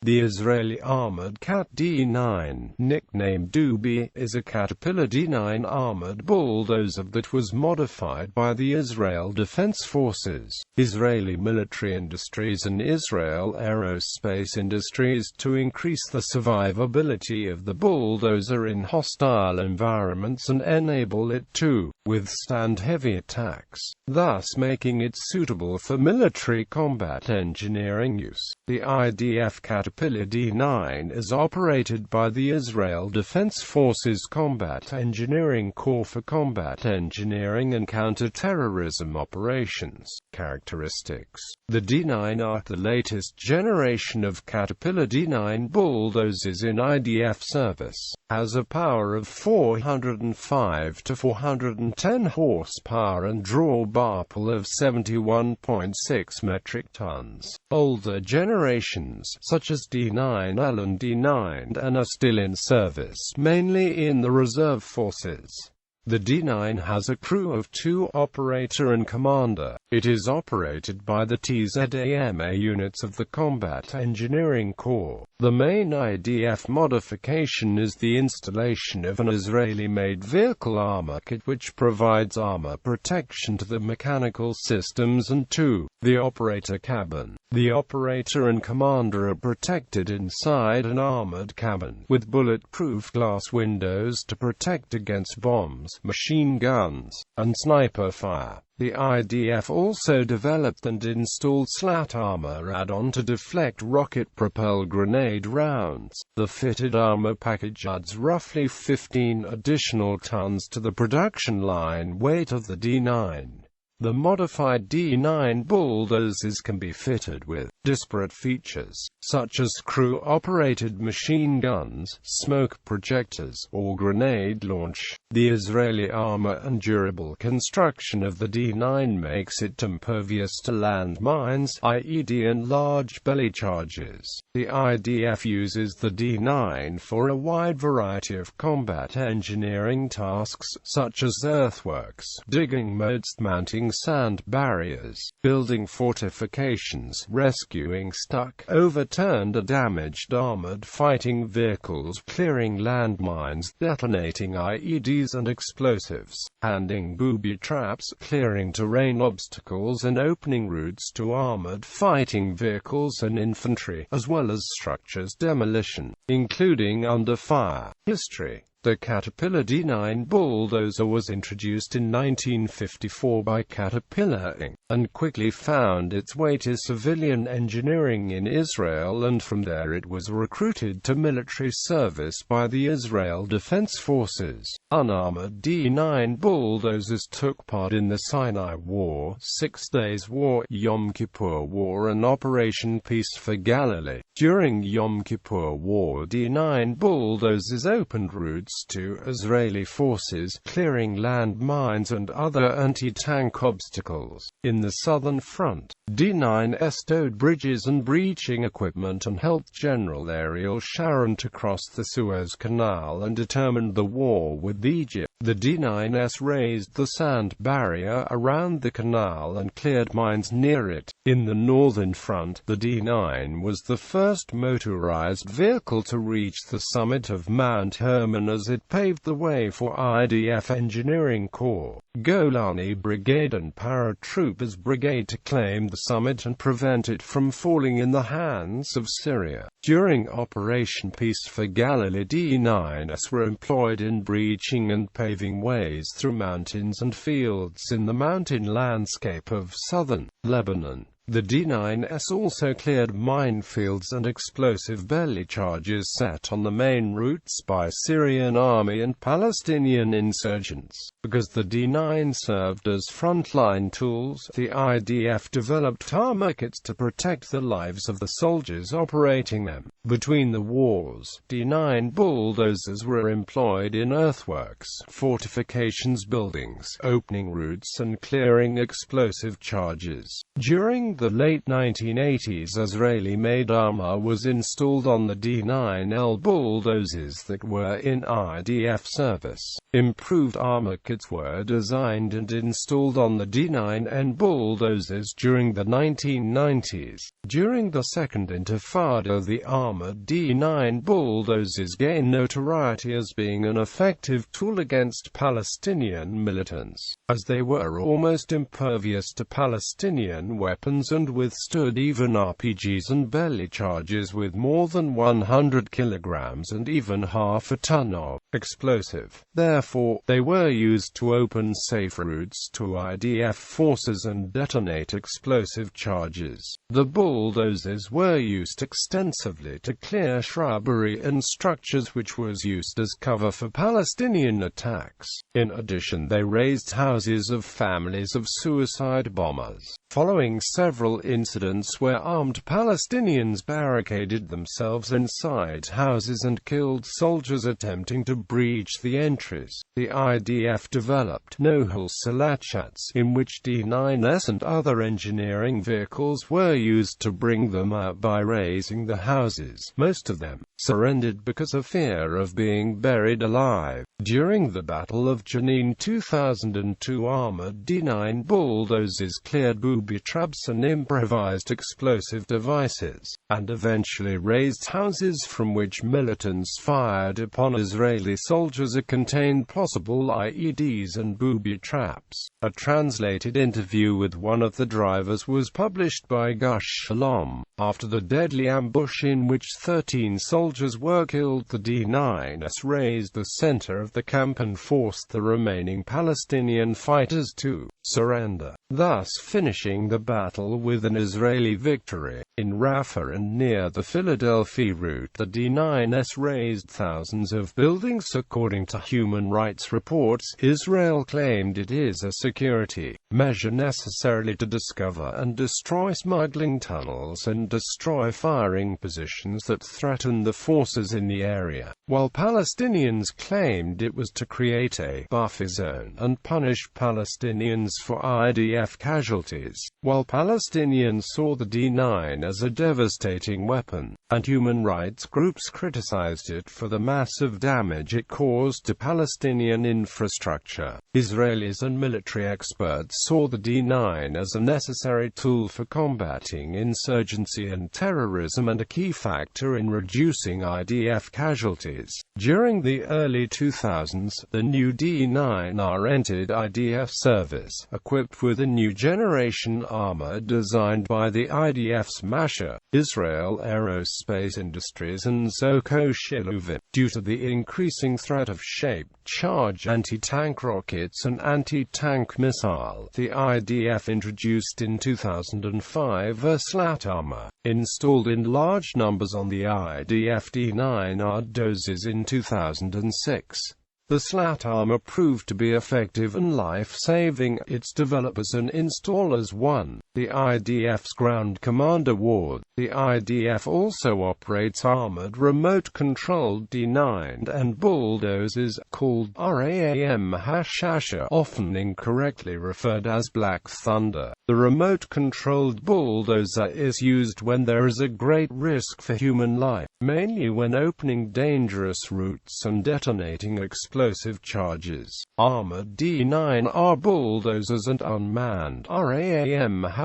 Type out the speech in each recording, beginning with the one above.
The Israeli armored Cat D9, nicknamed Doobi, is a Caterpillar D9 armored bulldozer that was modified by the Israel Defense Forces, Israeli military industries and Israel Aerospace Industries to increase the survivability of the bulldozer in hostile environments and enable it to withstand heavy attacks, thus making it suitable for military combat engineering use. The IDF Caterpillar D9 is operated by the Israel Defense Forces Combat Engineering Corps for combat engineering and counter-terrorism operations. Characteristics: the D9 are the latest generation of Caterpillar D9 bulldozers in IDF service, has a power of 405 to 410 horsepower and draw bar pull of 71.6 metric tons. Older generations, such as D9L and D9N, are still in service, mainly in the reserve forces. The D9 has a crew of 2, operator and commander. It is operated by the TZAMA units of the Combat Engineering Corps. The main IDF modification is the installation of an Israeli-made vehicle armor kit which provides armor protection to the mechanical systems and to the operator cabin. The operator and commander are protected inside an armored cabin, with bulletproof glass windows to protect against bombs, machine guns, and sniper fire. The IDF also developed and installed Slat Armor add-on to deflect rocket-propelled grenade rounds. The fitted armor package adds roughly 15 additional tons to the production line weight of the D9. The modified D9 bulldozers can be fitted with disparate features, such as crew-operated machine guns, smoke projectors, or grenade launch. The Israeli armor and durable construction of the D9 makes it impervious to landmines, IED and large belly charges. The IDF uses the D9 for a wide variety of combat engineering tasks, such as earthworks, digging moats, mounting sand barriers, building fortifications, rescuing stuck, overturned or damaged armored fighting vehicles, clearing landmines, detonating IEDs and explosives, handing booby traps, clearing terrain obstacles and opening routes to armored fighting vehicles and infantry, as well as structures demolition, including under fire. History: the Caterpillar D9 bulldozer was introduced in 1954 by Caterpillar Inc., and quickly found its way to civilian engineering in Israel, and from there it was recruited to military service by the Israel Defense Forces. Unarmored D9 bulldozers took part in the Sinai War, 6 Days War, Yom Kippur War and Operation Peace for Galilee. During Yom Kippur War, D9 bulldozers opened routes to Israeli forces, clearing landmines and other anti-tank obstacles. In the southern front, D9 stowed bridges and breaching equipment and helped General Ariel Sharon to cross the Suez Canal and determined the war with Egypt. The D9s raised the sand barrier around the canal and cleared mines near it. In the northern front, the D9 was the first motorized vehicle to reach the summit of Mount Hermon as it paved the way for IDF Engineering Corps, Golani Brigade and Paratroopers Brigade to claim the summit and prevent it from falling in the hands of Syria. During Operation Peace for Galilee, D9s were employed in breaching and paving ways through mountains and fields in the mountain landscape of southern Lebanon. The D9s also cleared minefields and explosive belly charges set on the main routes by Syrian army and Palestinian insurgents. Because the D9 served as frontline tools, the IDF developed armor kits to protect the lives of the soldiers operating them. Between the wars, D9 bulldozers were employed in earthworks, fortifications, buildings, opening routes and clearing explosive charges. During the late 1980s, Israeli-made armor was installed on the D9L bulldozers that were in IDF service. Improved armor kits were designed and installed on the D9N bulldozers during the 1990s. During the Second Intifada, the armored D9 bulldozers gained notoriety as being an effective tool against Palestinian militants, as they were almost impervious to Palestinian weapons and withstood even RPGs and belly charges with more than 100 kilograms and even half a ton of explosive. Therefore, they were used to open safe routes to IDF forces and detonate explosive charges. The bulldozers were used extensively to clear shrubbery and structures, which was used as cover for Palestinian attacks. In addition, they razed houses of families of suicide bombers. Following several incidents where armed Palestinians barricaded themselves inside houses and killed soldiers attempting to breach the entries, the IDF developed no-hull Salachats, in which D9s and other engineering vehicles were used to bring them out by razing the houses. Most of them surrendered because of fear of being buried alive. During the Battle of Jenin 2002, armored D9 bulldozers cleared booby traps and improvised explosive devices, and eventually razed houses from which militants fired upon Israeli soldiers that contained possible IEDs and booby traps. A translated interview with one of the drivers was published by Gush Shalom. After the deadly ambush in which 13 soldiers were killed, the D9s razed the center of the camp and forced the remaining Palestinian fighters to surrender, thus finishing the battle with an Israeli victory. In Rafah and near the Philadelphia route, the D9s razed thousands of buildings. According to human rights reports, Israel claimed it is a security measure necessarily to discover and destroy smuggling tunnels and destroy firing positions that threaten the forces in the area, while Palestinians claimed it was to create a buffer zone and punish Palestinians for IDF casualties. While Palestinians saw the D9 as a devastating weapon, and human rights groups criticized it for the massive damage it caused to Palestinian infrastructure, Israelis and military experts saw the D9 as a necessary tool for combating insurgency and terrorism and a key factor in reducing IDF casualties. During the early 2000s, the new D9R entered IDF service, equipped with a new generation armor designed by the IDF Smasher, Israel Aerospace Industries and Zoko Shiluvim. Due to the increasing threat of shaped charge anti-tank rockets and anti-tank missile, the IDF introduced in 2005 a Slat Armor, installed in large numbers on the IDF D9R dozers in 2006. The Slat Armor proved to be effective and life-saving. Its developers and installers won the IDF's Ground Command Award. The IDF also operates armored remote-controlled D9 and bulldozers, called RAM-Hashasha, often incorrectly referred as Black Thunder. The remote-controlled bulldozer is used when there is a great risk for human life, mainly when opening dangerous routes and detonating explosive charges. Armored D9R bulldozers and unmanned RAM-Hashasha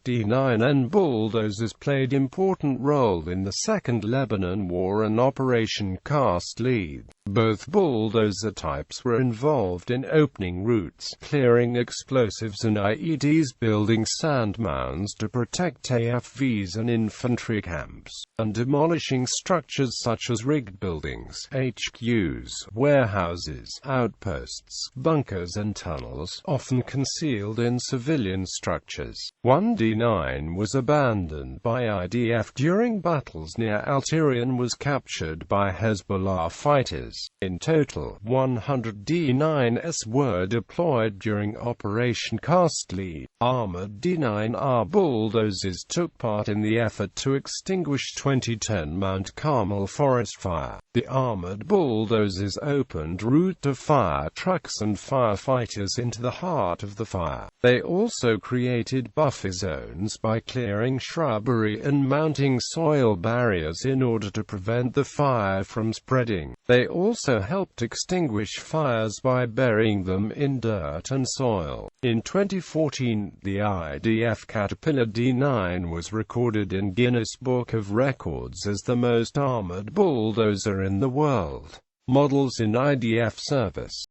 D9N bulldozers played important role in the Second Lebanon War and Operation Cast Lead. Both bulldozer types were involved in opening routes, clearing explosives and IEDs, building sand mounds to protect AFVs and infantry camps, and demolishing structures such as rigged buildings, HQs, warehouses, outposts, bunkers and tunnels, often concealed in civilian structures. One D9 was abandoned by IDF during battles near Al-Tiri and was captured by Hezbollah fighters. In total, 100 D9s were deployed during Operation Cast Lead. armored D9R bulldozers took part in the effort to extinguish 2010 Mount Carmel forest fire. The armored bulldozers opened route to fire trucks and firefighters into the heart of the fire. They also created buffer zones by clearing shrubbery and mounting soil barriers in order to prevent the fire from spreading. They also helped extinguish fires by burying them in dirt and soil. In 2014, the IDF Caterpillar D9 was recorded in Guinness Book of Records as the most armored bulldozer in the world. Models in IDF service.